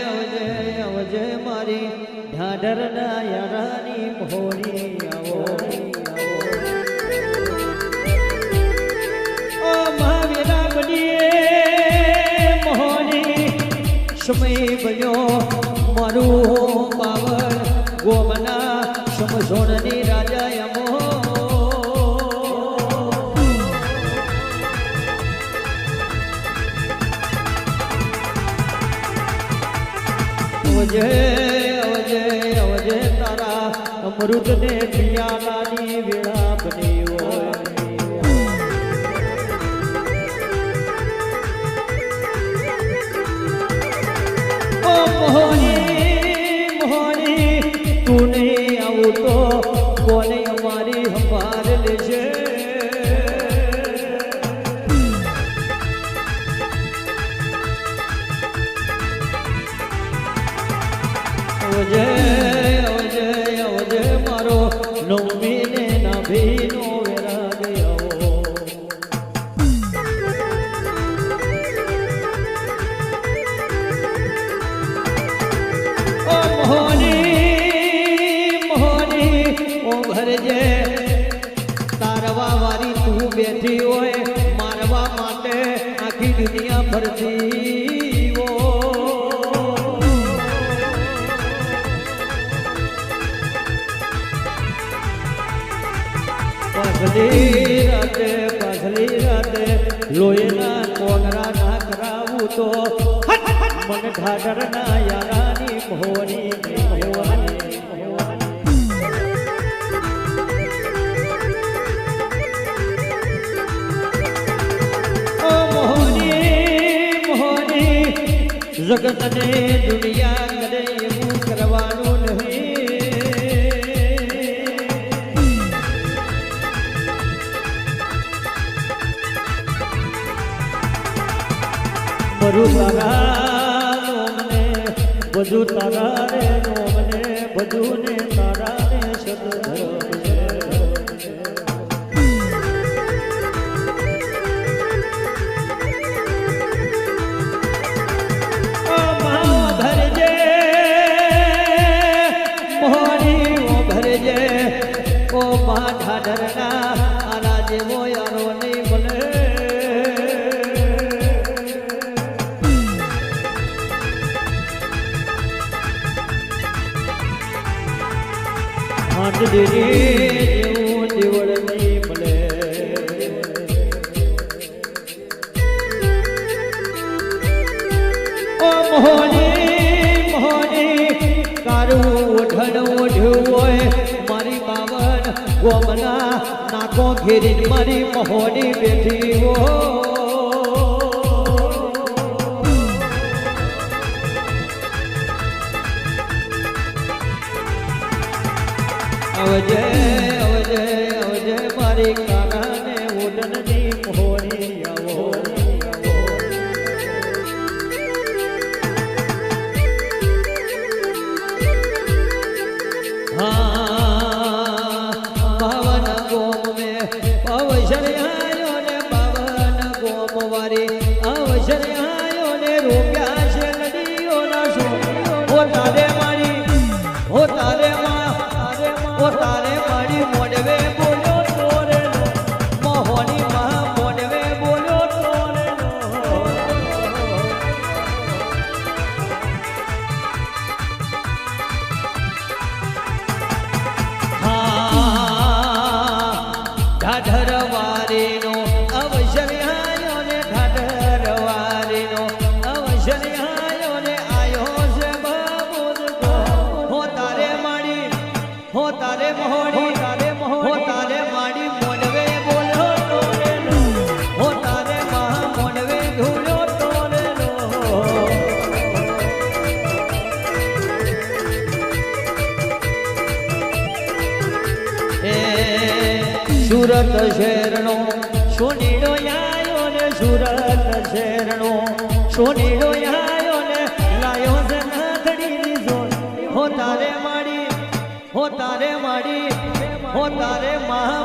અવજે અવજે મારી ઢાઢરના યારાની મોહરી આવો ઓ મહાવીરા બનીએ મોહરી સમય બન્યો મારું પાવન ગોમના સમસોણની રાજા અમો અવજે અવજે અવજે તારા અમૃતને પિયાલાની વેળા બની હોય ઓ મોહની મોહની તું નહીં આવું તો કોને અમારી સંભાળ લેશે અવજે અવજે અવજે મારો નવમીને નાભીનો વેરાગ આવો ઓ મોહની મોહની ઓ ભરજે તારવા વારી તું બેઠી હોય મારવા માટે આખી દુનિયા ફરતી પાછલી રાતે લોહીના કોગરા ના કરાવું તો મન ઢાઢરના યારાની મોહની ઓ મોહની મોહની જગતને દુનિયા કરે એવું કરવાનું નહીં બધું તારા નોમને બધું તારા રે નોમને બધું ને તારા ને સદધર્મ ઓ મા ભરજે મોહની ઓ ભરજે ઓ મા ઢાઢરના આના જેવો યારો નહીં બને જેવું દેવળ નહીં મળે ઓ મોહની મોહની તારું ઓઢણ ઓઢ્યું હોય મારી બાવન ગોમના નાકો ઘેરી મારી મોહની બેઠી હોય અવજે અવજે અવજે મારી કાનાને ઓડનની મોહરી આવો હા પાવન ગોમ મે અવસર આયો ને પાવન ગોમ વારી અવસર આયો ને રોપ્યા છે નદીઓ ના સો ઓ તારે મારી ઓ તારે ઓ તારે મારી મોડવે બોલ્યો તોરે મોહની મા મોડવે બોલ્યો તોરે હા ઢાઢર વારીનો અવસર આયો ને ઢાઢર વારીનો અવસર આયો ને આયો છે બાબુ હો તારે માડી હો તારે મોહણી હો તારે માડી મોડવે બોલ્યો તોરે હો તારે મા મોડવે ધૂળ્યો તોરે એ સુરત શહેરનો સોનીડો આયો ને સુરત શહેરનો સોનીડો આયો ને લાયો છે નાથડીની જોન હો તારે માડી હો તારે માડી હો તારે મા